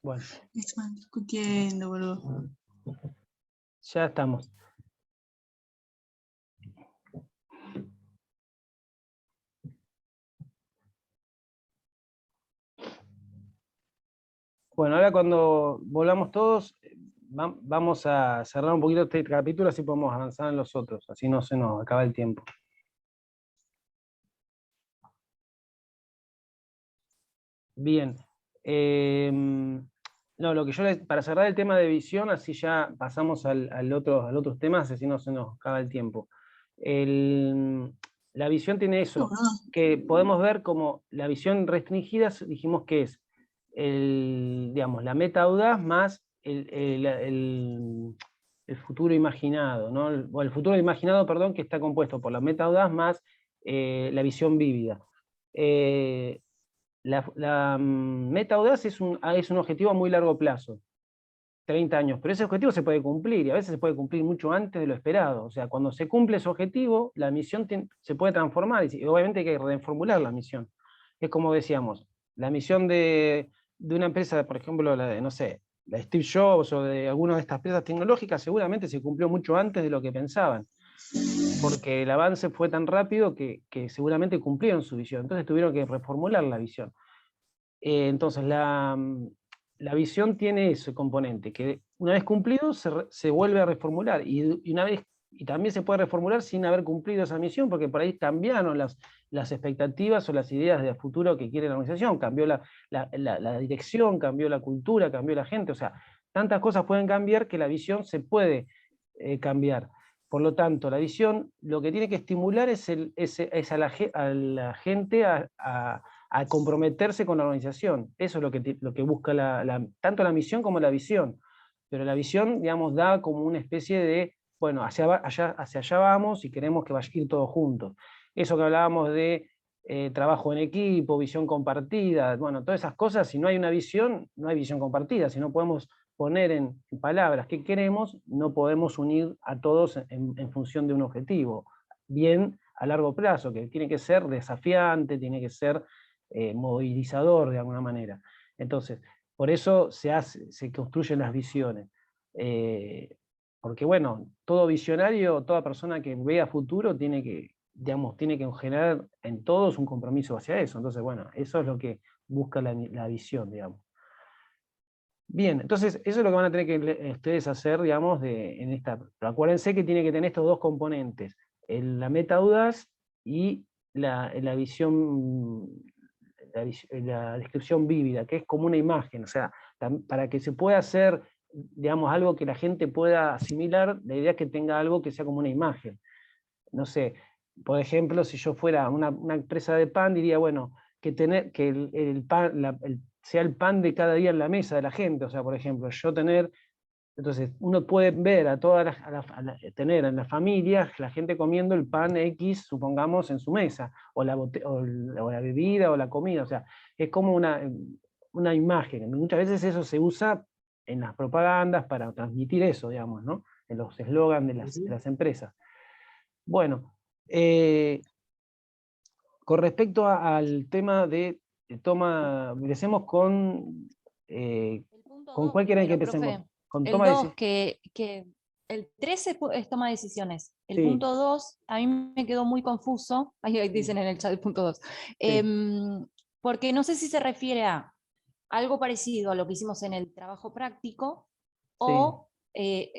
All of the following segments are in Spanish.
Bueno, Están discutiendo, boludo. ya estamos. Bueno, ahora cuando volvamos todos, vamos a cerrar un poquito este capítulo, así podemos avanzar en los otros, así no se nos acaba el tiempo. Bien. No, lo que yo para cerrar el tema de visión, así ya pasamos al otros temas, así no se nos acaba el tiempo. La visión tiene No, eso, boludo. que podemos ver como la visión restringida, dijimos que es digamos, la meta audaz más el futuro imaginado, ¿no? O el futuro imaginado, perdón, que está compuesto por la meta audaz más la visión vívida. La meta audaz es un objetivo a muy largo plazo, 30 años, pero ese objetivo se puede cumplir y a veces se puede cumplir mucho antes de lo esperado. O sea, cuando se cumple ese objetivo, la misión se puede transformar y obviamente hay que reformular la misión. Es como decíamos, la misión de una empresa, por ejemplo, no sé, la de Steve Jobs o de alguna de estas empresas tecnológicas, seguramente se cumplió mucho antes de lo que pensaban, porque el avance fue tan rápido que seguramente cumplieron su visión, entonces tuvieron que reformular la visión. Entonces, la visión tiene ese componente, que una vez cumplido se vuelve a reformular, y también se puede reformular sin haber cumplido esa misión, porque por ahí cambiaron las expectativas o las ideas de futuro que quiere la organización, cambió la dirección, cambió la cultura, cambió la gente, o sea, tantas cosas pueden cambiar que la visión se puede cambiar. Por lo tanto, la visión lo que tiene que estimular es a la gente a comprometerse con la organización. Eso es lo que busca tanto la misión como la visión. Pero la visión, digamos, da como una especie de, bueno, hacia allá vamos y queremos que vaya a ir todos juntos. Eso que hablábamos de trabajo en equipo, visión compartida, bueno, todas esas cosas, si no hay una visión, no hay visión compartida. Si no podemos poner en palabras qué queremos, no podemos unir a todos en función de un objetivo. Bien a largo plazo, que tiene que ser desafiante, tiene que ser movilizador de alguna manera. Entonces, por eso se construyen las visiones. Porque bueno, todo visionario, toda persona que vea futuro digamos, tiene que generar en todos un compromiso hacia eso. Entonces, bueno, eso es lo que busca la visión, digamos. Bien, entonces eso es lo que van a tener que ustedes hacer, digamos, en esta. Pero acuérdense que tiene que tener estos dos componentes, la meta audaz y la visión, la descripción vívida, que es como una imagen, o sea, para que se pueda hacer, digamos, algo que la gente pueda asimilar, la idea es que tenga algo que sea como una imagen. No sé, por ejemplo, si yo fuera una empresa de pan, diría, bueno, que el pan, sea el pan de cada día en la mesa de la gente. O sea, por ejemplo, entonces uno puede ver a todas tener en la familia la gente comiendo el pan X, supongamos, en su mesa, o la bebida o la comida. O sea, es como una imagen. Muchas veces eso se usa en las propagandas para transmitir eso, digamos, ¿no? En los eslogans de las empresas. Bueno, con respecto al tema de empecemos El punto ¿con 2 cuál quieren que primero, empecemos? profe. Con El toma de 2 decisiones. que el 13 es toma de decisiones. El Sí, punto 2 a mí me quedó muy confuso. Ahí sí, dicen en el chat el punto 2. sí, Porque no sé si se refiere a algo parecido a lo que hicimos en el trabajo práctico sí. o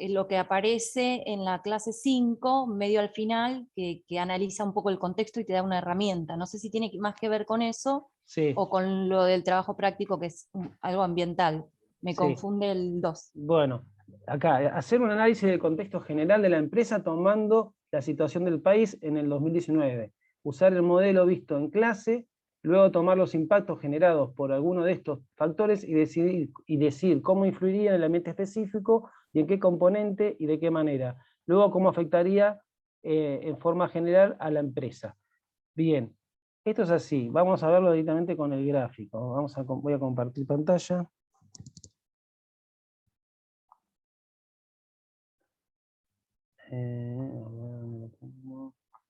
lo que aparece en la clase 5 medio al final, que analiza un poco el contexto y te da una herramienta. No sé si tiene más que ver con eso Sí, o con lo del trabajo práctico, que es algo ambiental. Me sí. confunde el 2. Bueno, acá, hacer un análisis del contexto general de la empresa tomando la situación del país en el 2019. Usar el modelo visto en clase, luego tomar los impactos generados por alguno de estos factores y decir cómo influiría en el ambiente específico y en qué componente y de qué manera. Luego, cómo afectaría en forma general a la empresa. Bien, esto es así. Vamos a verlo directamente con el gráfico. Voy a compartir pantalla.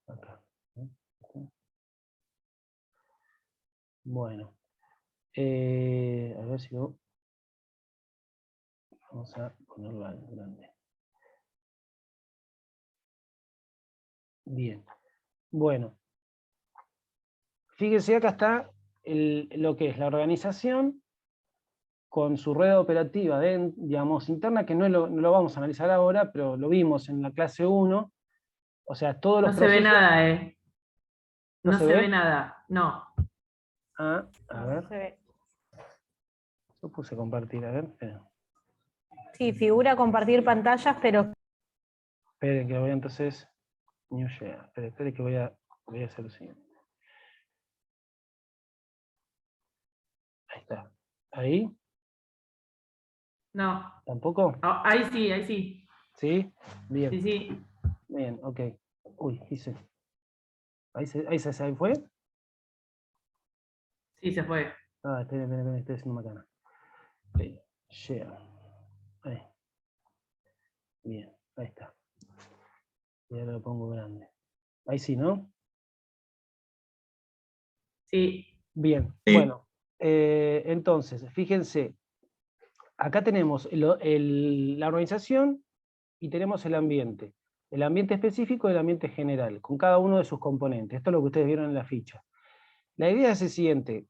Acá. Bueno, a ver si Vamos a ponerla grande. Bien. Bueno. Fíjense, acá está lo que es la organización con su rueda operativa, digamos, interna, que no lo vamos a analizar ahora, pero lo vimos en la clase 1. O sea, todos los No se ve procesos... nada, ¿No No se se ve? ve nada, no. Ah, a No, ver. no se ve. Yo puse compartir, a ver. Sí, figura compartir pantallas, pero Esperen que voy entonces... New share. Esperen que voy a hacer lo siguiente. Ahí está. ¿Ahí? No. ¿Tampoco? Ah, ahí sí, ahí sí. ¿Sí? Bien. Sí, sí. Bien, ok. Uy, hice. Ahí fue. Sí, se fue. Ah, esperen, estoy haciendo macana. Ok, share. Ahí. Bien, ahí está. Y ahora lo pongo grande. Ahí sí, ¿no? Sí. Bien, bueno. Entonces, fíjense. Acá tenemos la organización y tenemos el ambiente. El ambiente específico y el ambiente general, con cada uno de sus componentes. Esto es lo que ustedes vieron en la ficha. La idea es el siguiente.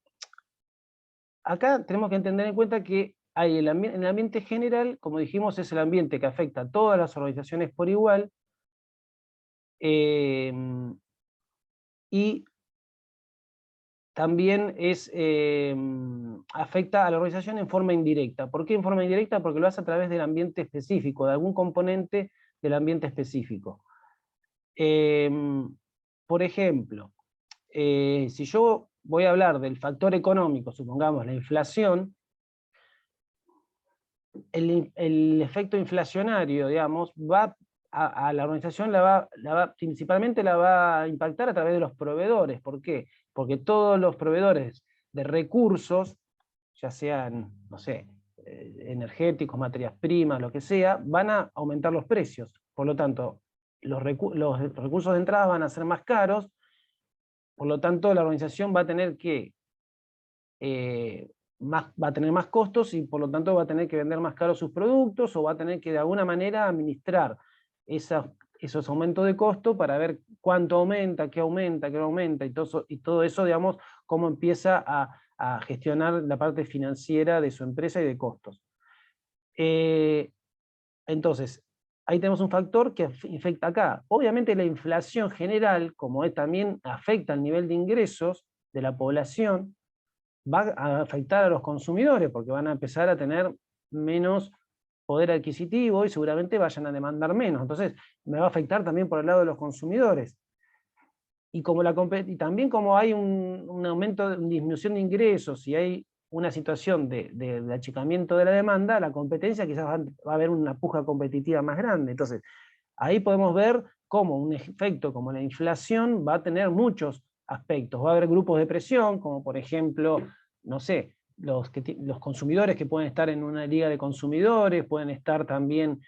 Acá tenemos que tener en cuenta que hay el ambiente general, como dijimos, es el ambiente que afecta a todas las organizaciones por igual, y también afecta a la organización en forma indirecta. ¿Por qué en forma indirecta? Porque lo hace a través del ambiente específico, de algún componente del ambiente específico. Por ejemplo, si yo voy a hablar del factor económico, supongamos la inflación, el efecto inflacionario, digamos, va a la organización principalmente la va a impactar a través de los proveedores. ¿Por qué? Porque todos los proveedores de recursos, ya sean, no sé, energéticos, materias primas, lo que sea, van a aumentar los precios. Por lo tanto, los recursos de entrada van a ser más caros, por lo tanto la organización va a tener que va a tener más costos y por lo tanto va a tener que vender más caros sus productos, o va a tener que de alguna manera administrar esos aumentos de costo para ver cuánto aumenta, qué no aumenta, y todo eso, digamos, cómo empieza a gestionar la parte financiera de su empresa y de costos. Entonces, ahí tenemos un factor que afecta acá. Obviamente la inflación general, como también afecta al nivel de ingresos de la población, va a afectar a los consumidores, porque van a empezar a tener menos poder adquisitivo y seguramente vayan a demandar menos. Entonces, me va a afectar también por el lado de los consumidores. Y también como hay un aumento, una disminución de ingresos y hay una situación de achicamiento de la demanda, la competencia quizás va a haber una puja competitiva más grande. Entonces, ahí podemos ver cómo un efecto como la inflación va a tener muchos aspectos. Va a haber grupos de presión, como por ejemplo, no sé, los consumidores que pueden estar en una liga de consumidores, pueden estar también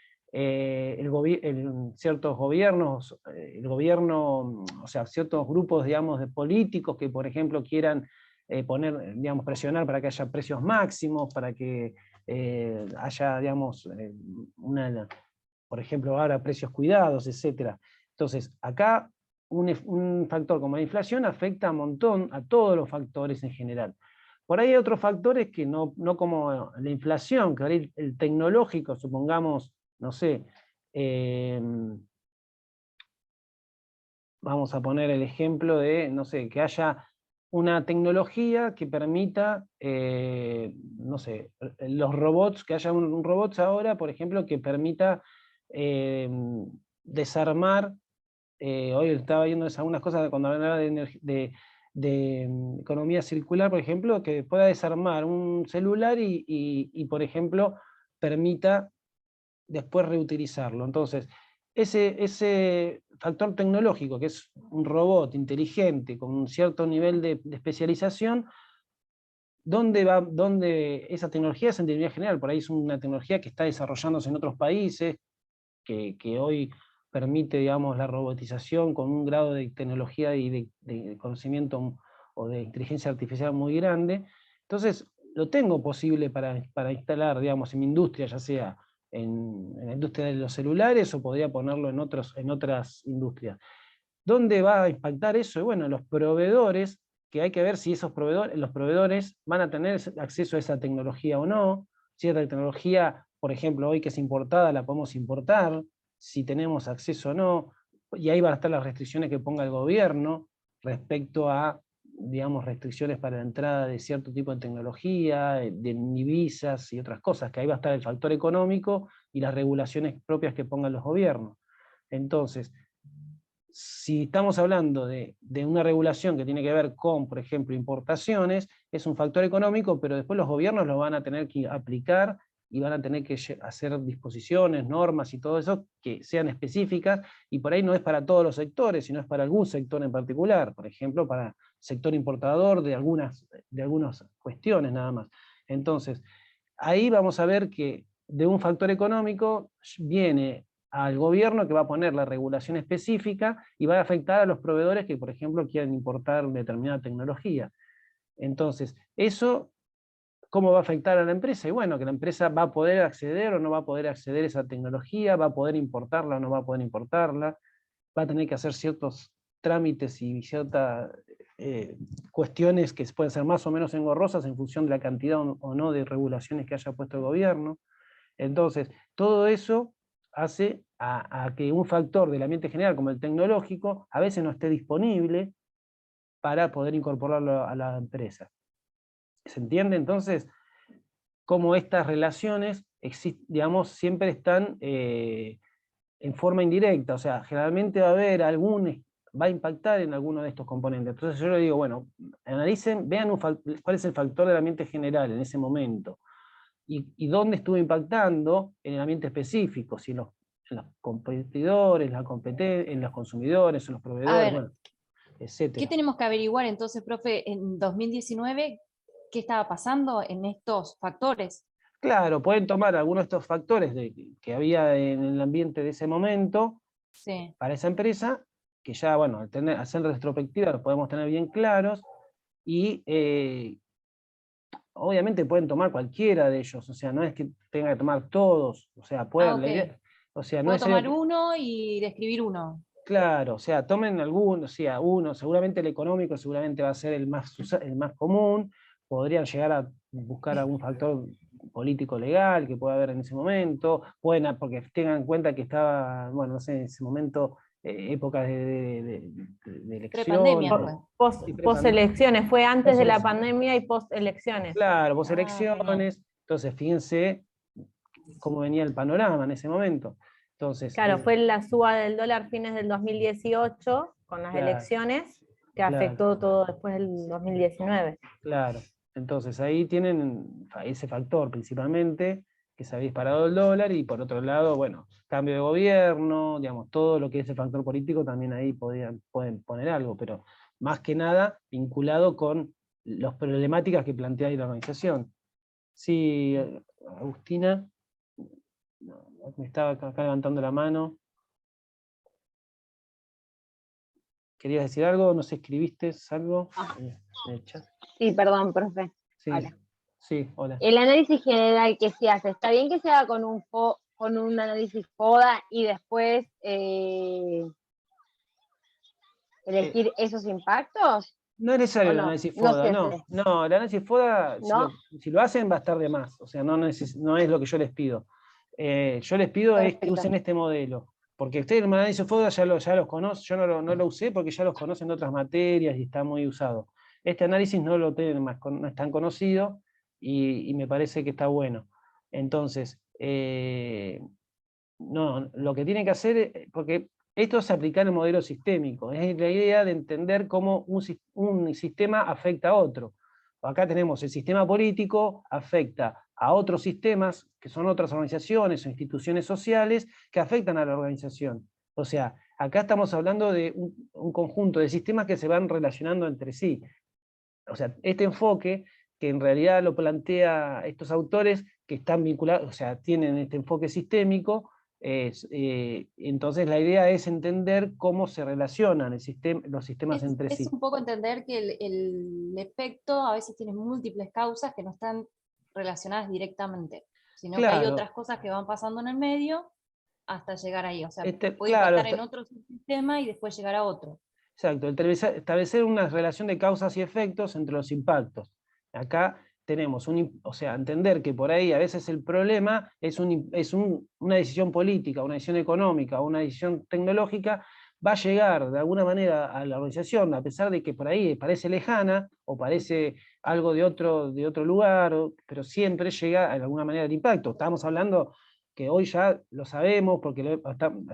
ciertos gobiernos, el gobierno, o sea, ciertos grupos, digamos, de políticos que, por ejemplo, quieran digamos, presionar para que haya precios máximos, para que haya, digamos, por ejemplo, ahora precios cuidados, etc. Entonces, acá un factor como la inflación afecta un montón a todos los factores en general. Por ahí hay otros factores que no como la inflación, que el tecnológico, supongamos, no sé, vamos a poner el ejemplo de, no sé, que haya una tecnología que permita, no sé, los robots, que haya un robot ahora, por ejemplo, que permita desarmar, hoy estaba viendo algunas cosas cuando hablaba de economía circular, por ejemplo, que pueda desarmar un celular y, por ejemplo, permita después reutilizarlo. Entonces, ese factor tecnológico, que es un robot inteligente con un cierto nivel de especialización, ¿dónde esa tecnología es en tecnología general? Por ahí es una tecnología que está desarrollándose en otros países, que hoy permite, digamos, la robotización con un grado de tecnología y de conocimiento o de inteligencia artificial muy grande. Entonces, lo tengo posible para instalar, digamos, en mi industria, ya sea en la industria de los celulares o podría ponerlo en otras industrias. ¿Dónde va a impactar eso? Y bueno, los proveedores, que hay que ver si los proveedores van a tener acceso a esa tecnología o no, si esta tecnología, por ejemplo, hoy que es importada, la podemos importar, si tenemos acceso o no, y ahí van a estar las restricciones que ponga el gobierno respecto a, digamos, restricciones para la entrada de cierto tipo de tecnología, de visas y otras cosas, que ahí va a estar el factor económico y las regulaciones propias que pongan los gobiernos. Entonces, si estamos hablando de una regulación que tiene que ver con, por ejemplo, importaciones, es un factor económico, pero después los gobiernos lo van a tener que aplicar y van a tener que hacer disposiciones, normas y todo eso que sean específicas, y por ahí no es para todos los sectores, sino es para algún sector en particular, por ejemplo, para el sector importador de algunas cuestiones nada más. Entonces, ahí vamos a ver que de un factor económico viene al gobierno que va a poner la regulación específica y va a afectar a los proveedores que, por ejemplo, quieren importar determinada tecnología. Entonces, eso, ¿cómo va a afectar a la empresa? Y bueno, que la empresa va a poder acceder o no va a poder acceder a esa tecnología, va a poder importarla o no va a poder importarla, va a tener que hacer ciertos trámites y ciertas cuestiones que pueden ser más o menos engorrosas en función de la cantidad o no de regulaciones que haya puesto el gobierno. Entonces, todo eso hace a que un factor del ambiente general como el tecnológico a veces no esté disponible para poder incorporarlo a la empresa. ¿Se entiende? Entonces, cómo estas relaciones, digamos, siempre están en forma indirecta, o sea, generalmente va a haber va a impactar en alguno de estos componentes. Entonces yo le digo, bueno, analicen, vean cuál es el factor del ambiente general en ese momento, y dónde estuvo impactando en el ambiente específico, si en los competidores, en los consumidores, en los A proveedores, ver, bueno, etcétera. ¿qué tenemos que averiguar entonces, profe, en 2019? ¿Qué estaba pasando en estos factores? Claro, pueden tomar algunos de estos factores que había en el ambiente de ese momento Sí. para esa empresa, que ya, bueno, al hacer retrospectiva los podemos tener bien claros, y obviamente pueden tomar cualquiera de ellos, o sea, no es que tengan que tomar todos, o sea, pueden, Ok. o sea, no Puedo es necesario tomar uno y describir uno. claro, o sea, tomen alguno, o sea, uno, seguramente el económico seguramente va a ser el más común, podrían llegar a buscar algún factor político legal que pueda haber en ese momento, porque tengan en cuenta que estaba, bueno, no sé, en ese momento, épocas de elección, Prepandemia fue. Post elecciones, fue antes de la Post-elecciones. pandemia y post elecciones. Claro, Ah, post-elecciones, entonces fíjense cómo venía el panorama en ese momento. Entonces, Claro, fue la suba del dólar fines del 2018 con las claro, elecciones que claro. afectó todo después del 2019. Claro, entonces ahí tienen ese factor principalmente, que se había disparado el dólar, y por otro lado, bueno, cambio de gobierno, digamos, todo lo que es el factor político también ahí pueden poner algo, pero más que nada vinculado con las problemáticas que plantea ahí la organización. Sí, Agustina, no, me estaba acá levantando la mano. ¿Querías decir algo? No sé, ¿escribiste algo en el chat? Sí, perdón, profe. Sí, Hola. sí, hola. El análisis general que se hace, ¿está bien que se haga con un análisis FODA y después elegir esos impactos? No es necesario ¿O el no? análisis No FODA, se no. hace. No, el análisis FODA, ¿No? si lo hacen, va a estar de más. O sea, no es lo que yo les pido. Yo les pido es que Perfecto. usen este modelo. Porque ustedes el análisis FODA ya los conocen, yo no lo usé porque ya los conocen de otras materias y está muy usado. Este análisis no lo tienen más, no es tan conocido y me parece que está bueno. Entonces, no, lo que tienen que hacer, porque esto es aplicar el modelo sistémico, es la idea de entender cómo un sistema afecta a otro. Acá tenemos el sistema político, afecta a otros sistemas, que son otras organizaciones o instituciones sociales, que afectan a la organización. O sea, acá estamos hablando de un conjunto de sistemas que se van relacionando entre sí. O sea, este enfoque, que en realidad lo plantea estos autores, que están vinculados, o sea, tienen este enfoque sistémico, entonces la idea es entender cómo se relacionan los sistemas entre Es sí. un poco entender que el efecto a veces tiene múltiples causas que no están relacionadas directamente. sino que hay Claro. otras cosas que van pasando en el medio hasta llegar ahí. O sea, puede Claro, impactar en otro subsistema y después llegar a otro. exacto, establecer una relación de causas y efectos entre los impactos. Acá tenemos, o sea, entender que por ahí a veces el problema es una decisión política, una decisión económica, una decisión tecnológica, va a llegar de alguna manera a la organización, a pesar de que por ahí parece lejana o parece algo de otro lugar, pero siempre llega de alguna manera el impacto. Estamos hablando que hoy ya lo sabemos, porque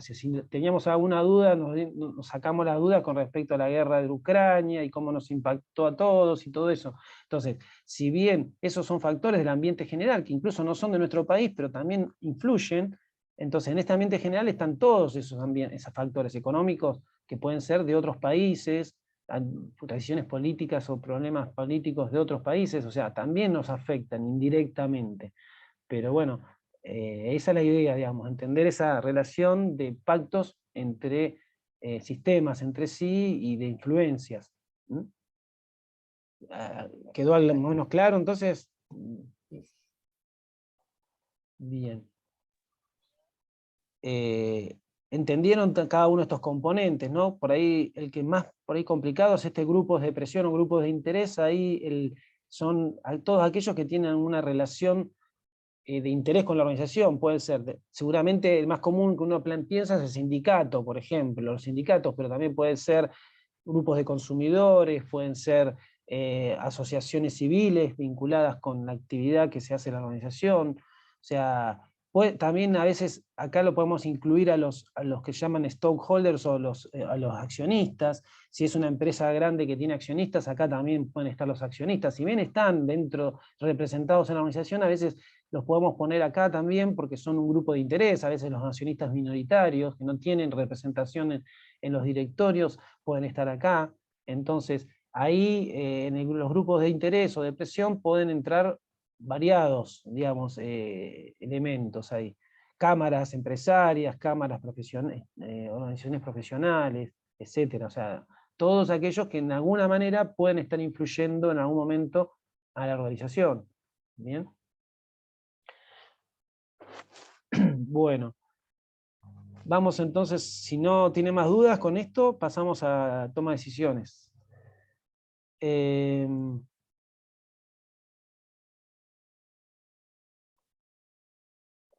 si teníamos alguna duda, nos sacamos la duda con respecto a la guerra de Ucrania y cómo nos impactó a todos y todo eso. Entonces, si bien esos son factores del ambiente general, que incluso no son de nuestro país, pero también influyen, entonces en este ambiente general están todos esos factores económicos que pueden ser de otros países, decisiones políticas o problemas políticos de otros países, o sea, también nos afectan indirectamente. Pero bueno, esa es la idea, digamos, entender esa relación de pactos entre sistemas entre sí y de influencias. ¿Quedó algo más o menos claro entonces? Bien. Entendieron cada uno de estos componentes, ¿no? Por ahí el que más por ahí complicado es grupos de presión o grupos de interés, ahí son todos aquellos que tienen una relación de interés con la organización. Puede ser, seguramente el más común que uno piensa es el sindicato, por ejemplo, los sindicatos, pero también pueden ser grupos de consumidores, pueden ser asociaciones civiles vinculadas con la actividad que se hace en la organización. O sea, también a veces acá lo podemos incluir a los que llaman stockholders o a los accionistas. Si es una empresa grande que tiene accionistas, acá también pueden estar los accionistas. Si bien están representados en la organización, a veces los podemos poner acá también porque son un grupo de interés. A veces los accionistas minoritarios que no tienen representación en los directorios pueden estar acá. Entonces, ahí los grupos de interés o de presión pueden entrar variados, digamos, elementos ahí. Cámaras empresarias, cámaras profesionales, organizaciones profesionales, etcétera. O sea, todos aquellos que en alguna manera pueden estar influyendo en algún momento a la organización. ¿Bien? Bueno. Vamos entonces, si no tiene más dudas con esto, pasamos a toma de decisiones.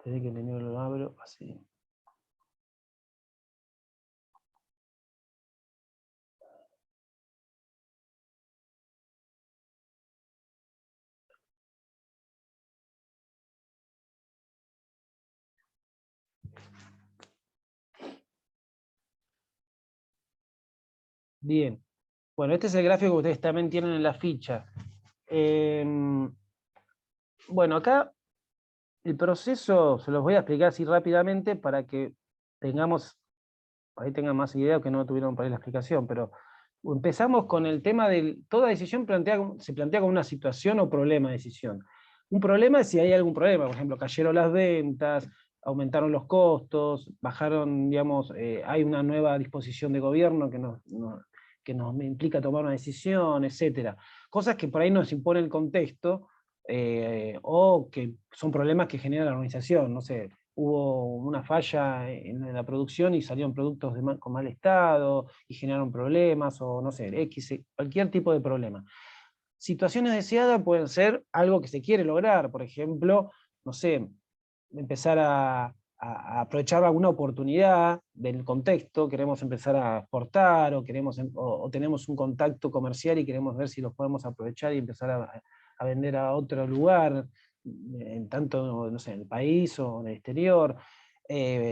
Desde que el menú lo abro, así. Bien. Bueno, este es el gráfico que ustedes también tienen en la ficha. Bueno, acá el proceso se los voy a explicar así rápidamente para que ahí tengan más idea, que no tuvieron por ahí la explicación, pero empezamos con el tema de toda decisión se plantea como una situación o problema de decisión. Un problema es si hay algún problema, por ejemplo, cayeron las ventas, aumentaron los costos, bajaron, digamos, hay una nueva disposición de gobierno que nos implica tomar una decisión, etc. Cosas que por ahí nos impone el contexto, o que son problemas que genera la organización, no sé, hubo una falla en la producción y salieron productos con mal estado y generaron problemas, o no sé, cualquier tipo de problema. Situaciones deseadas pueden ser algo que se quiere lograr, por ejemplo, no sé, empezar a aprovechar alguna oportunidad del contexto, queremos empezar a exportar, o tenemos un contacto comercial y queremos ver si los podemos aprovechar y empezar a vender a otro lugar, tanto, no sé, en el país o en el exterior,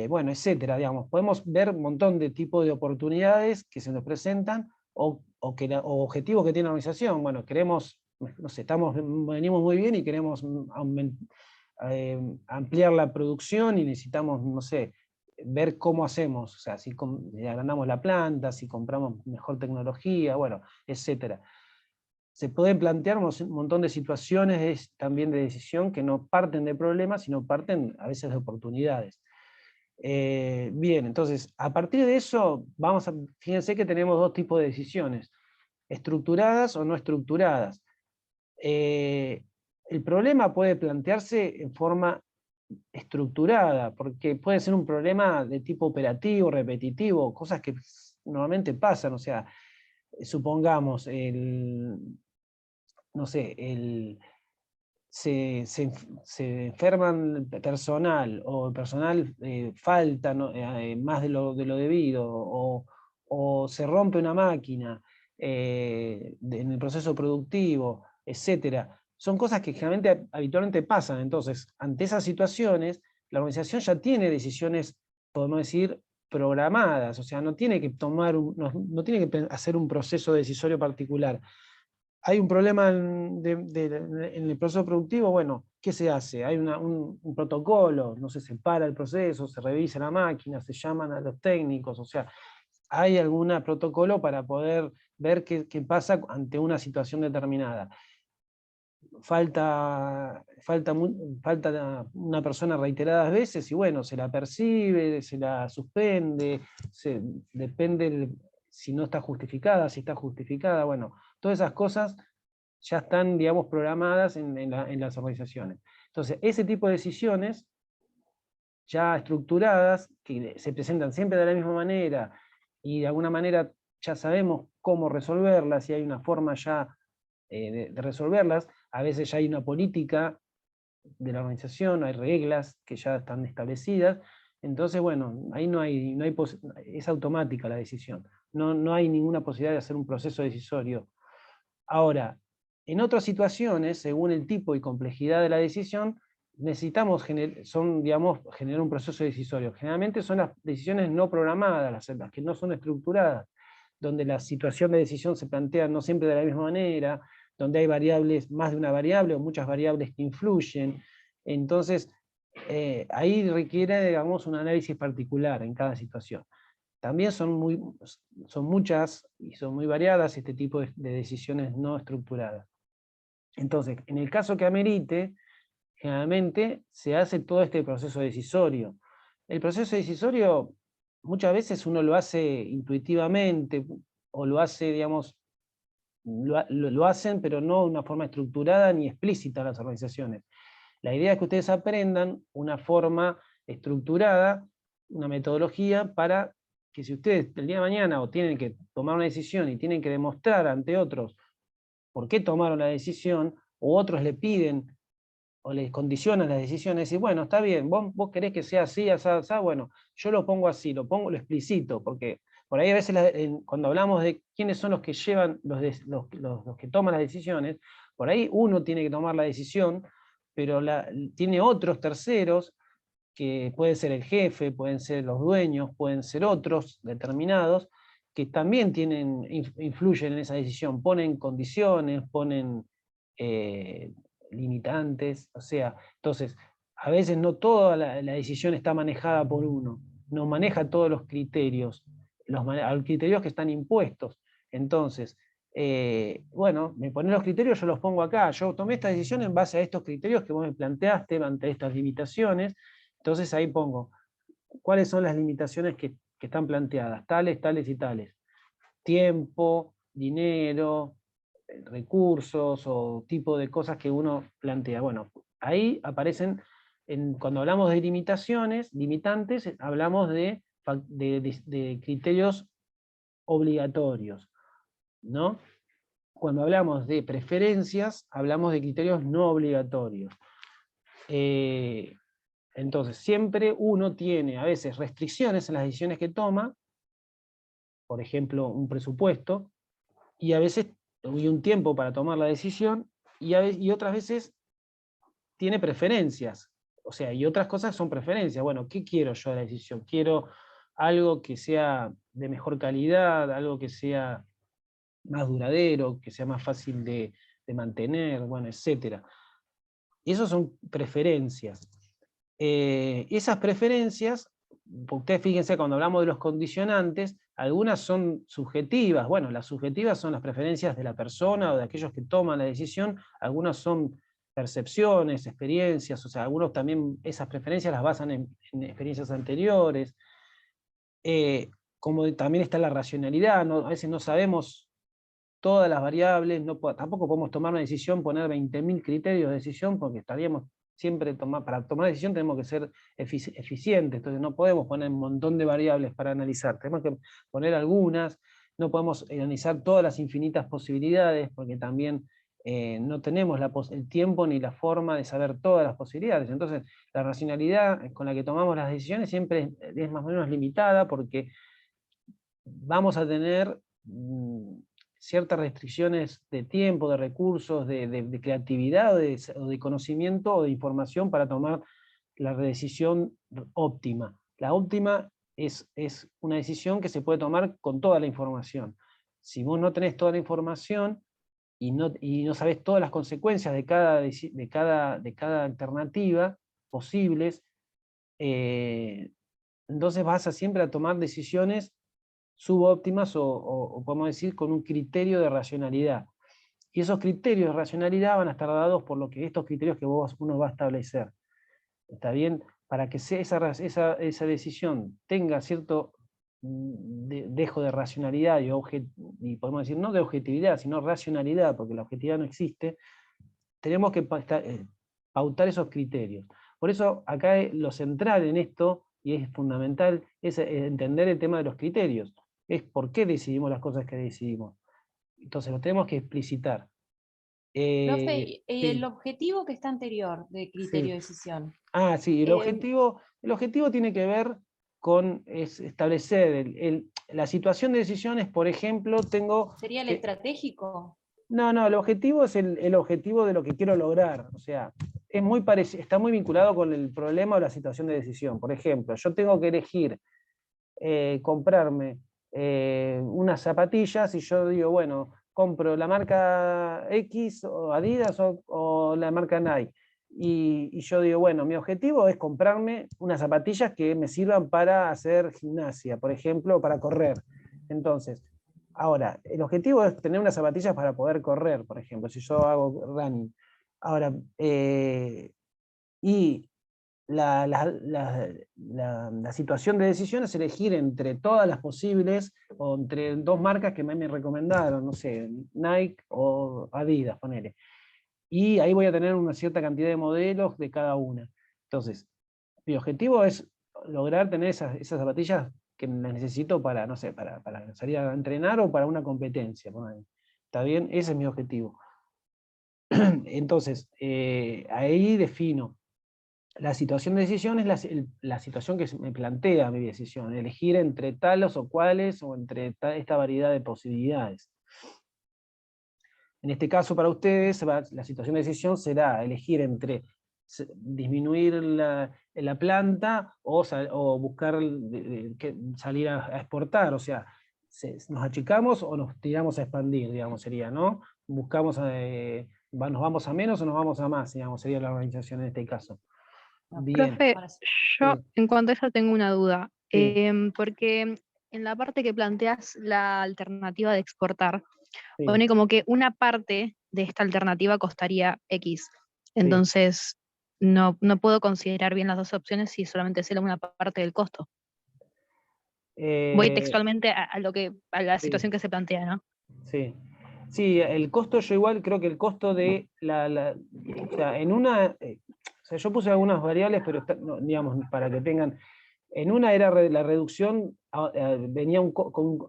bueno, etcétera, digamos. Podemos ver un montón de tipos de oportunidades que se nos presentan, o objetivos que tiene la organización. Bueno, queremos, no sé, venimos muy bien y queremos ampliar la producción y necesitamos, no sé, ver cómo hacemos, o sea, si agrandamos la planta, si compramos mejor tecnología, bueno, etcétera. Se pueden plantear un montón de situaciones también de decisión que no parten de problemas, sino parten a veces de oportunidades. Bien, entonces, a partir de eso, fíjense que tenemos dos tipos de decisiones, estructuradas o no estructuradas. El problema puede plantearse en forma estructurada, porque puede ser un problema de tipo operativo, repetitivo, cosas que normalmente pasan, o sea, supongamos, no sé, se enferman personal, o el personal falta más de lo debido, o se rompe una máquina en el proceso productivo, etcétera. Son cosas que generalmente, habitualmente pasan. Entonces, ante esas situaciones, la organización ya tiene decisiones, podemos decir, programadas, o sea, no tiene que tomar no tiene que hacer un proceso decisorio particular. Hay un problema en el proceso productivo, bueno, ¿qué se hace? Hay un protocolo, no se separa el proceso, se revisa la máquina, se llaman a los técnicos, o sea, hay algún protocolo para poder ver qué pasa ante una situación determinada. Falta una persona reiteradas veces y bueno, se la percibe, se la suspende, depende si no está justificada, si está justificada, bueno, todas esas cosas ya están, digamos, programadas en las organizaciones. Entonces, ese tipo de decisiones ya estructuradas, que se presentan siempre de la misma manera, y de alguna manera ya sabemos cómo resolverlas, y hay una forma ya de resolverlas, a veces ya hay una política de la organización, hay reglas que ya están establecidas, entonces bueno, ahí es automática la decisión, no hay ninguna posibilidad de hacer un proceso decisorio. Ahora, en otras situaciones, según el tipo y complejidad de la decisión, necesitamos generar un proceso decisorio. Generalmente son las decisiones no programadas, las que no son estructuradas, donde la situación de decisión se plantea no siempre de la misma manera, donde hay variables, más de una variable o muchas variables que influyen. Entonces, ahí requiere, digamos, un análisis particular en cada situación. También son muchas y son muy variadas este tipo de decisiones no estructuradas. Entonces, en el caso que amerite, generalmente se hace todo este proceso decisorio. El proceso decisorio muchas veces uno lo hace intuitivamente, o lo hace, digamos, lo hacen, pero no de una forma estructurada ni explícita las organizaciones. La idea es que ustedes aprendan una forma estructurada, una metodología para que si ustedes el día de mañana o tienen que tomar una decisión y tienen que demostrar ante otros por qué tomaron la decisión, o otros le piden o les condicionan las decisiones, y bueno, está bien, vos querés que sea así, así, así, bueno, yo lo pongo así, lo explicito, porque por ahí a veces cuando hablamos de quiénes son los que llevan, los que toman las decisiones, por ahí uno tiene que tomar la decisión, pero tiene otros terceros, que puede ser el jefe, pueden ser los dueños, pueden ser otros determinados, que también influyen en esa decisión, ponen condiciones, ponen limitantes, o sea, entonces, a veces no toda la decisión está manejada por uno, no maneja todos los criterios, los criterios que están impuestos. Entonces, bueno, me ponen los criterios, yo los pongo acá, yo tomé esta decisión en base a estos criterios que vos me planteaste ante estas limitaciones, entonces ahí pongo cuáles son las limitaciones que están planteadas, tales, tales y tales. Tiempo, dinero, recursos o tipo de cosas que uno plantea. Bueno, ahí aparecen, cuando hablamos de limitaciones, limitantes, hablamos de criterios obligatorios, ¿no? Cuando hablamos de preferencias, hablamos de criterios no obligatorios. Entonces, siempre uno tiene a veces restricciones en las decisiones que toma, por ejemplo, un presupuesto, y a veces hay un tiempo para tomar la decisión, y otras veces tiene preferencias, o sea, y otras cosas son preferencias. Bueno, ¿qué quiero yo de la decisión? Quiero algo que sea de mejor calidad, algo que sea más duradero, que sea más fácil de mantener, bueno, etc. Esas son preferencias. Esas preferencias, ustedes fíjense, cuando hablamos de los condicionantes, algunas son subjetivas. Bueno, las subjetivas son las preferencias de la persona o de aquellos que toman la decisión, algunas son percepciones, experiencias, o sea, algunos también esas preferencias las basan en experiencias anteriores. Como también está la racionalidad, a veces no sabemos todas las variables, tampoco podemos tomar una decisión, poner 20.000 criterios de decisión, porque estaríamos siempre para tomar decisión tenemos que ser eficientes, entonces no podemos poner un montón de variables para analizar, tenemos que poner algunas, no podemos analizar todas las infinitas posibilidades, porque también no tenemos el tiempo ni la forma de saber todas las posibilidades. Entonces, la racionalidad con la que tomamos las decisiones siempre es más o menos limitada, porque vamos a tener ciertas restricciones de tiempo, de recursos, de creatividad, o de conocimiento o de información para tomar la decisión óptima. La óptima es una decisión que se puede tomar con toda la información. Si vos no tenés toda la información y no sabés todas las consecuencias de cada alternativa posibles, entonces vas siempre a tomar decisiones subóptimas o podemos decir con un criterio de racionalidad. Y esos criterios de racionalidad van a estar dados por estos criterios que uno va a establecer. ¿Está bien? Para que esa decisión tenga cierto dejo de racionalidad y podemos decir no de objetividad, sino racionalidad, porque la objetividad no existe, tenemos que pautar esos criterios. Por eso acá lo central en esto, y es fundamental, es entender el tema de los criterios. Es por qué decidimos las cosas que decidimos. Entonces lo tenemos que explicitar. Profe, Sí. el objetivo que está anterior de criterio de decisión. Ah, sí, el objetivo tiene que ver con establecer la situación de decisiones, por ejemplo, ¿Sería el estratégico? No, el objetivo es el objetivo de lo que quiero lograr. O sea, está muy vinculado con el problema o la situación de decisión. Por ejemplo, yo tengo que elegir comprarme unas zapatillas y yo digo, bueno, compro la marca X o Adidas o la marca Nike. Y yo digo, bueno, mi objetivo es comprarme unas zapatillas que me sirvan para hacer gimnasia, por ejemplo, o para correr. Entonces, ahora, el objetivo es tener unas zapatillas para poder correr, por ejemplo, si yo hago running. Ahora, y la situación de decisión es elegir entre todas las posibles, o entre dos marcas que me recomendaron, no sé, Nike o Adidas, ponele. Y ahí voy a tener una cierta cantidad de modelos de cada una. Entonces, mi objetivo es lograr tener esas zapatillas que necesito para, no sé, para salir a entrenar o para una competencia. ¿Está bien? Ese es mi objetivo. Entonces, ahí defino. La situación de decisión es la situación que me plantea mi decisión, elegir entre tales o cuales, o entre esta variedad de posibilidades. En este caso, para ustedes, la situación de decisión será elegir entre disminuir la planta o buscar salir a exportar, o sea, nos achicamos o nos tiramos a expandir, digamos, sería, ¿no? Buscamos, nos vamos a menos o nos vamos a más, digamos, sería la organización en este caso. Bien. Profe, yo Sí. en cuanto a eso tengo una duda, Sí. porque en la parte que planteas la alternativa de exportar, Sí. pone como que una parte de esta alternativa costaría X. Entonces, no puedo considerar bien las dos opciones si solamente sé una parte del costo. Voy textualmente a la Sí. situación que se plantea, ¿no? Sí. Sí, el costo, yo igual creo que el costo de o sea, en una, o sea, yo puse algunas variables, pero digamos, para que tengan, en una era la reducción, venía con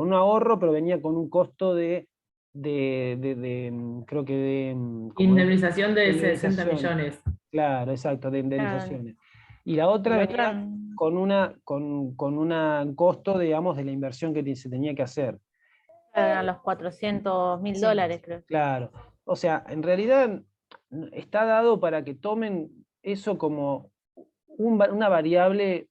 un ahorro, pero venía con un costo creo que Indemnización de 60 indemnizaciones. millones. Claro, exacto, de indemnizaciones. Y la otra venía con un costo, digamos, de la inversión que se tenía que hacer. A los $400.000, creo. Claro. O sea, en realidad está dado para que tomen eso como una variable,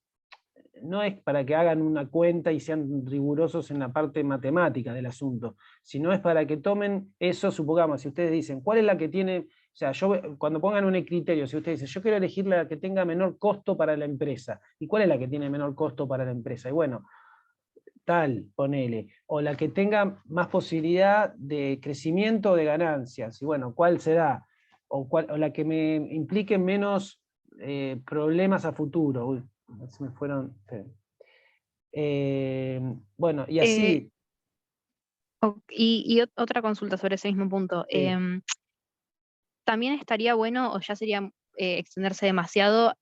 no es para que hagan una cuenta y sean rigurosos en la parte matemática del asunto, sino es para que tomen eso, supongamos, si ustedes dicen, ¿cuál es la que tiene? O sea, cuando pongan un criterio, si ustedes dicen, yo quiero elegir la que tenga menor costo para la empresa, ¿y cuál es la que tiene menor costo para la empresa? Y bueno, tal, ponele, o la que tenga más posibilidad de crecimiento o de ganancias, y bueno, ¿cuál será? O la que me implique menos problemas a futuro. Uy, se me fueron. Bueno, y así. Y otra consulta sobre ese mismo punto. Sí. También estaría bueno, o ya sería extenderse demasiado,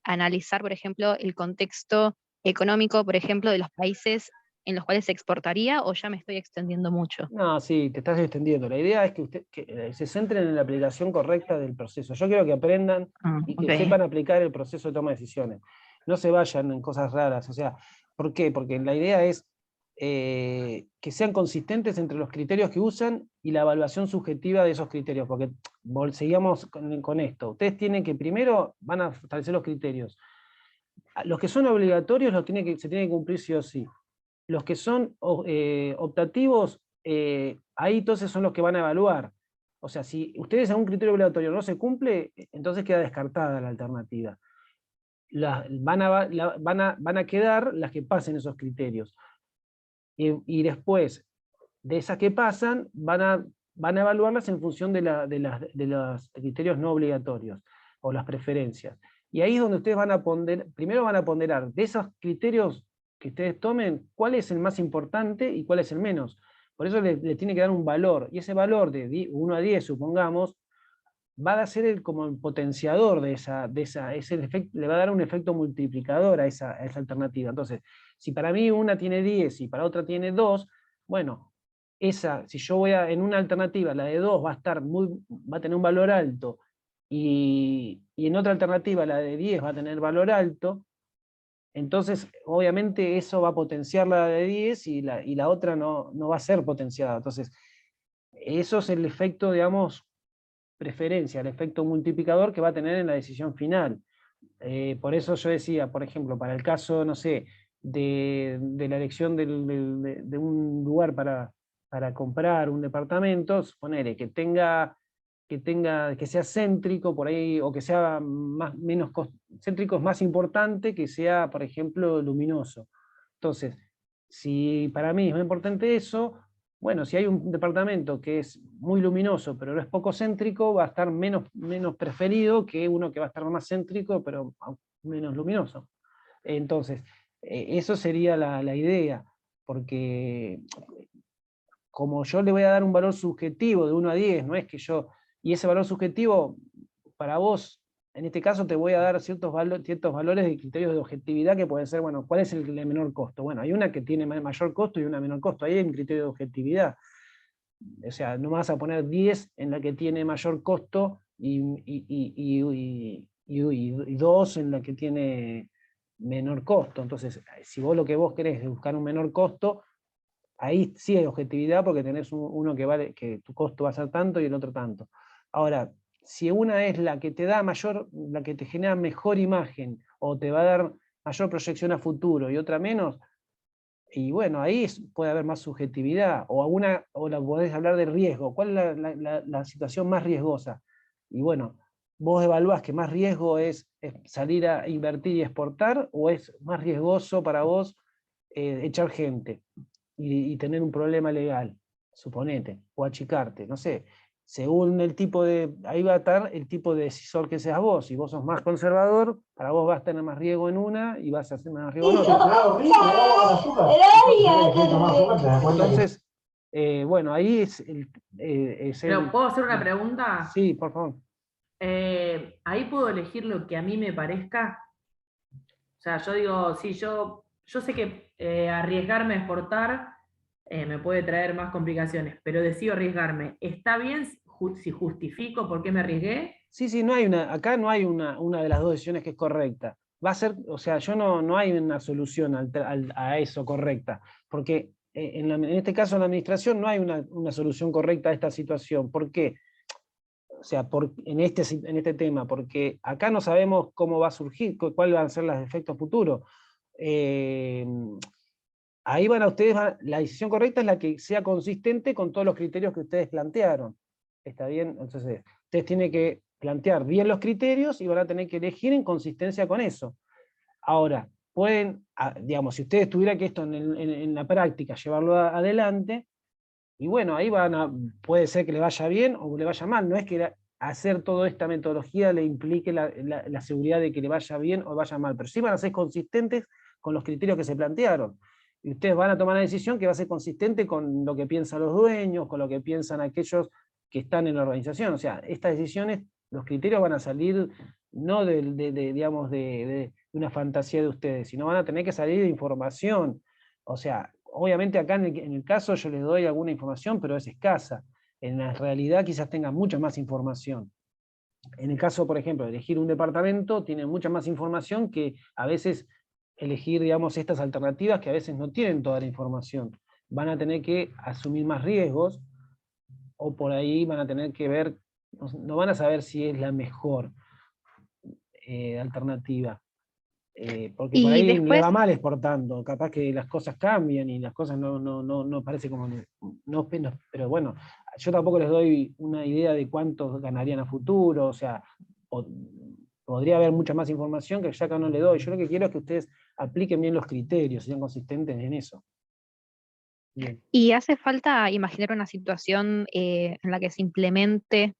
analizar, por ejemplo, el contexto económico, por ejemplo, de los países en los cuales se exportaría, o ya me estoy extendiendo mucho? No, sí, te estás extendiendo. La idea es que se centren en la aplicación correcta del proceso. Yo quiero que aprendan y que Ok. sepan aplicar el proceso de toma de decisiones. No se vayan en cosas raras. O sea, ¿por qué? Porque la idea es que sean consistentes entre los criterios que usan y la evaluación subjetiva de esos criterios. Porque seguimos con esto. Ustedes tienen que primero van a establecer los criterios. Los que son obligatorios se tienen que cumplir sí o sí. Los que son optativos, ahí entonces son los que van a evaluar. O sea, si ustedes a un criterio obligatorio no se cumple, entonces queda descartada la alternativa. Van a quedar las que pasen esos criterios. Y después de esas que pasan, van a evaluarlas en función de los criterios no obligatorios, o las preferencias. Y ahí es donde ustedes primero van a ponderar de esos criterios que ustedes tomen, cuál es el más importante y cuál es el menos. Por eso le tiene que dar un valor, y ese valor de 1 a 10, supongamos, va a ser como el potenciador le va a dar un efecto multiplicador a esa alternativa. Entonces, si para mí una tiene 10 y para otra tiene 2, bueno, si yo voy en una alternativa, la de 2 va a tener un valor alto, y en otra alternativa la de 10 va a tener valor alto, entonces obviamente eso va a potenciar la de 10 y la otra no va a ser potenciada. Entonces, eso es el efecto, digamos, preferencia, el efecto multiplicador que va a tener en la decisión final. Por eso yo decía, por ejemplo, para el caso, no sé, de la elección de un lugar para comprar un departamento, ponele que sea céntrico por ahí, o que sea céntrico es más importante que sea, por ejemplo, luminoso. Entonces, si para mí es muy importante eso, bueno, si hay un departamento que es muy luminoso pero no es poco céntrico, va a estar menos preferido que uno que va a estar más céntrico pero menos luminoso. Entonces, eso sería la idea, porque como yo le voy a dar un valor subjetivo de 1 a 10, no es que y ese valor subjetivo, para vos, en este caso te voy a dar ciertos valores de criterios de objetividad que pueden ser, bueno, ¿cuál es el de menor costo? Bueno, hay una que tiene mayor costo y una menor costo, ahí hay un criterio de objetividad. O sea, no vas a poner 10 en la que tiene mayor costo y 2 en la que tiene menor costo. Entonces, si vos lo que vos querés es buscar un menor costo, ahí sí hay objetividad porque tenés uno que tu costo va a ser tanto y el otro tanto. Ahora, si una es la que te da la que te genera mejor imagen, o te va a dar mayor proyección a futuro y otra menos, y bueno, ahí puede haber más subjetividad, o la podés hablar de riesgo. ¿Cuál es la situación más riesgosa? Y bueno, vos evaluás que más riesgo es salir a invertir y exportar, o es más riesgoso para vos echar gente y tener un problema legal, suponete, o achicarte, no sé. Según el tipo ahí va a estar el tipo de decisor que seas vos. Si vos sos más conservador, para vos vas a tener más riesgo en una y vas a hacer más riesgo en otra. Entonces, bueno, ahí es ¿Pero puedo hacer una pregunta? Sí, por favor. Ahí puedo elegir lo que a mí me parezca. O sea, yo digo, sí, yo sé que arriesgarme a exportar me puede traer más complicaciones, pero decido arriesgarme. ¿Está bien si justifico por qué me arriesgué? Sí, acá no hay una de las dos decisiones que es correcta. Va a ser, o sea, no hay una solución a eso correcta, porque en este caso en la administración no hay una solución correcta a esta situación. ¿Por qué? O sea, en este tema, porque acá no sabemos cómo va a surgir, cuáles van a ser los efectos futuros. Ahí la decisión correcta es la que sea consistente con todos los criterios que ustedes plantearon. ¿Está bien? Entonces, ustedes tienen que plantear bien los criterios y van a tener que elegir en consistencia con eso. Ahora, digamos, si ustedes tuvieran que esto en la práctica llevarlo adelante, y bueno, ahí puede ser que le vaya bien o le vaya mal. No es que hacer toda esta metodología le implique la seguridad de que le vaya bien o vaya mal, pero sí van a ser consistentes con los criterios que se plantearon. Y ustedes van a tomar una decisión que va a ser consistente con lo que piensan los dueños, con lo que piensan aquellos que están en la organización. O sea, estas decisiones los criterios van a salir no digamos, de una fantasía de ustedes, sino van a tener que salir de información. O sea, obviamente acá en el caso yo les doy alguna información, pero es escasa. En la realidad quizás tengan mucha más información. En el caso, por ejemplo, de elegir un departamento, tienen mucha más información que a veces elegir, digamos, estas alternativas que a veces no tienen toda la información. Van a tener que asumir más riesgos, o por ahí van a tener que ver, no van a saber si es la mejor alternativa. Porque por Y ahí le después, va mal exportando, capaz que las cosas cambian y las cosas no parece como... pero bueno, yo tampoco les doy una idea de cuántos ganarían a futuro, o sea, podría haber mucha más información que ya acá no le doy. Yo lo que quiero es que ustedes apliquen bien los criterios, sean consistentes en eso. Bien. y hace falta imaginar una situación en la que se implemente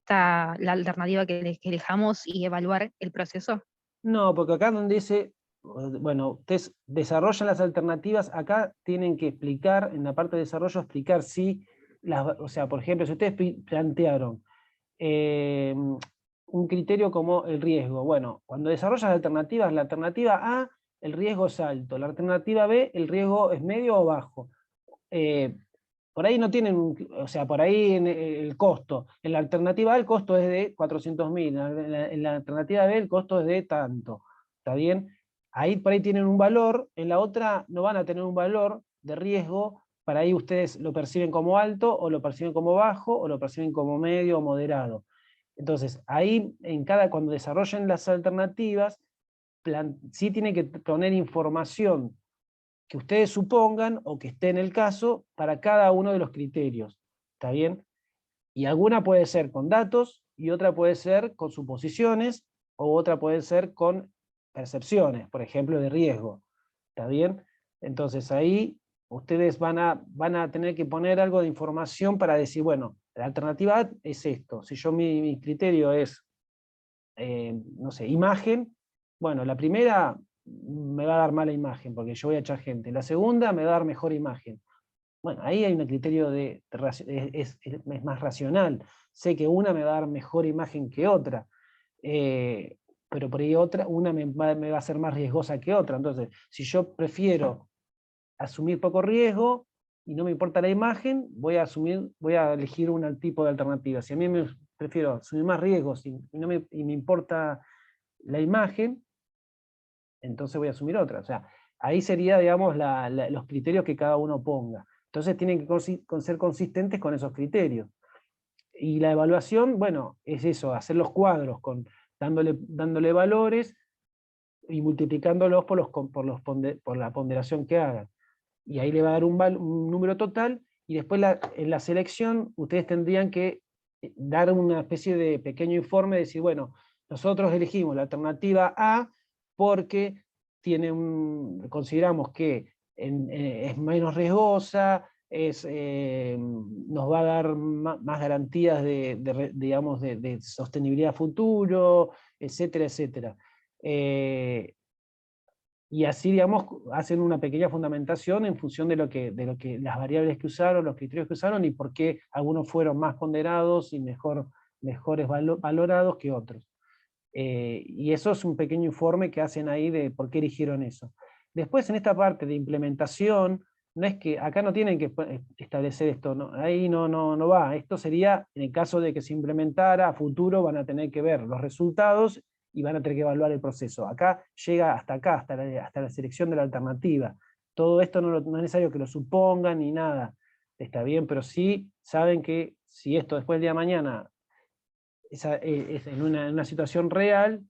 la alternativa que elijamos y evaluar el proceso. No, porque acá donde dice, bueno, ustedes desarrollan las alternativas, acá tienen que explicar, en la parte de desarrollo, explicar si, o sea, por ejemplo, si ustedes plantearon un criterio como el riesgo, bueno, cuando desarrollan las alternativas, la alternativa A, el riesgo es alto, la alternativa B, el riesgo es medio o bajo. Por ahí no tienen, o sea, por ahí el costo, en la alternativa A el costo es de 400.000, en la alternativa B el costo es de tanto, ¿está bien? Ahí por ahí tienen un valor, en la otra no van a tener un valor de riesgo, para ahí ustedes lo perciben como alto, o lo perciben como bajo, o lo perciben como medio o moderado. Entonces, ahí cuando desarrollen las alternativas, sí tienen que poner información que ustedes supongan o que esté en el caso para cada uno de los criterios. ¿Está bien? Y alguna puede ser con datos, y otra puede ser con suposiciones, o otra puede ser con percepciones, por ejemplo, de riesgo. ¿Está bien? Entonces ahí ustedes van a tener que poner algo de información para decir, bueno, la alternativa A es esto. Si yo mi criterio es, no sé, imagen, bueno, la primera me va a dar mala imagen, porque yo voy a echar gente. La segunda me va a dar mejor imagen. Bueno, ahí hay un criterio es más racional. Sé que una me va a dar mejor imagen que otra, pero por ahí una me va a ser más riesgosa que otra. Entonces, si yo prefiero asumir poco riesgo y no me importa la imagen, voy a elegir un tipo de alternativa. Si a mí prefiero asumir más riesgos y me importa la imagen, entonces voy a asumir otra. O sea, ahí sería, digamos, los criterios que cada uno ponga. Entonces tienen que ser consistentes con esos criterios. Y la evaluación, bueno, es eso, hacer los cuadros, dándole valores y multiplicándolos por la ponderación que hagan. Y ahí le va a dar un número total, y después en la selección ustedes tendrían que dar una especie de pequeño informe, decir, bueno, nosotros elegimos la alternativa A porque consideramos que es menos riesgosa, nos va a dar más garantías digamos, de sostenibilidad futuro, etcétera, etcétera. Y así, digamos, hacen una pequeña fundamentación en función de lo que las variables que usaron, los criterios que usaron, y por qué algunos fueron más ponderados y mejores valorados que otros. Y eso es un pequeño informe que hacen ahí de por qué eligieron eso. Después, en esta parte de implementación, no es que acá no tienen que establecer esto, ¿no? Ahí no va. Esto sería, en el caso de que se implementara a futuro, van a tener que ver los resultados y van a tener que evaluar el proceso. Acá llega hasta acá, hasta la selección de la alternativa. Todo esto no es necesario que lo supongan ni nada. Está bien, pero sí saben que si esto después del día de mañana es en una situación real,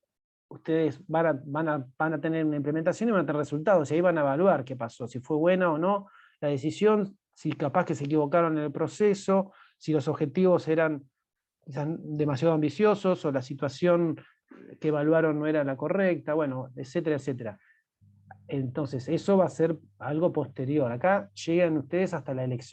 ustedes van a tener una implementación y van a tener resultados, y ahí van a evaluar qué pasó, si fue buena o no la decisión, si capaz que se equivocaron en el proceso, si los objetivos eran quizás demasiado ambiciosos, o la situación que evaluaron no era la correcta, bueno, etcétera, etcétera. Entonces, eso va a ser algo posterior. Acá llegan ustedes hasta la elección.